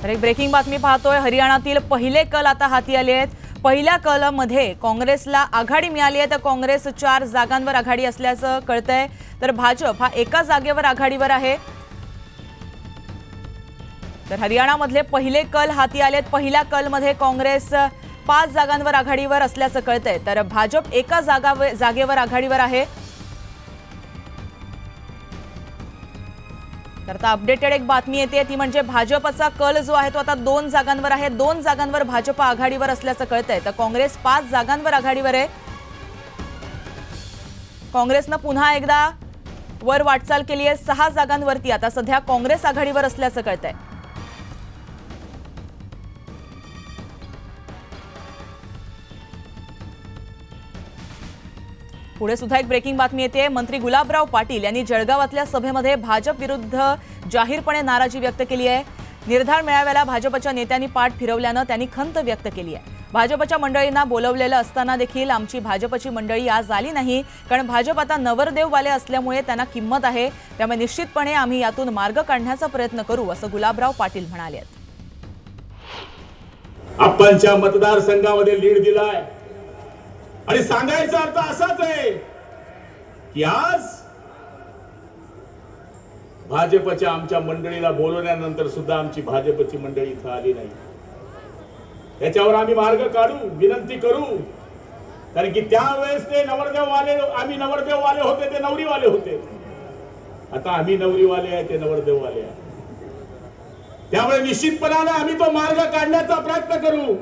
तर एक ब्रेकिंग बातमी पाहतोय। हरियाणातील पहिले कल आता हाती आले आहेत। पहिल्या कलमध्ये काँग्रेसला आघाडी मिळाली आहे, तर काँग्रेस 4 जागांवर आघाडी असल्याचं कळतंय। तर भाजप हा एका जागेवर आघाडीवर आहे। तर हरियाणामधले पहिले कल हाती आलेत। पहिल्या कलमध्ये काँग्रेस 5 जागांवर आघाडीवर असल्याचं कळतंय, तर भाजप एका जागेवर आघाडीवर आहे। तर आता अपडेटेड एक बातमी येते, ती म्हणजे भाजपचा कल जो आहे तो आता 2 जागांवर आहे। 2 जागांवर भाजप आघाडीवर असल्याचं कळतंय, तर काँग्रेस 5 जागांवर आघाडीवर आहे। काँग्रेसनं पुन्हा एकदा वर वाटचाल केली आहे। 6 जागांवरती आता सध्या काँग्रेस आघाडीवर असल्याचं कळतंय। पुढे सुद्धा एक ब्रेकिंग बातमी येते। मंत्री गुलाबराव पाटील यांनी जळगावातल्या सभेमध्ये भाजप विरुद्ध जाहीरपणे नाराजी व्यक्त केली आहे। निर्धार मेळाव्याला भाजपच्या नेत्यांनी पाठ फिरवल्यानं त्यांनी खंत व्यक्त केली आहे। भाजपच्या मंडळींना बोलवलेलं असताना देखील आमची भाजपची मंडळी आज आली नाही, कारण भाजप आता नवरदेववाले असल्यामुळे त्यांना किंमत आहे, त्यामुळे निश्चितपणे आम्ही यातून मार्ग काढण्याचा प्रयत्न करू, असं गुलाबराव पाटील म्हणाले आहेत। आपणच्या मतदारसंघामध्ये लीड दिलाय आणि सांगायचा अर्थ असाच आहे की आज भाजपच्या आमच्या मंडळीला बोलवल्यानंतर सुद्धा आमची भाजपची मंडळी इथं आली नाही। याच्यावर आम्ही मार्ग काढू, विनंती करू, कारण की त्यावेळेस ते नवरदेववाले, आम्ही नवरदेववाले होते, ते नवरीवाले होते। आता आम्ही नवरीवाले आहे, ते नवरदेववाले आहे। त्यामुळे निश्चितपणाने आम्ही तो मार्ग काढण्याचा प्रयत्न करू।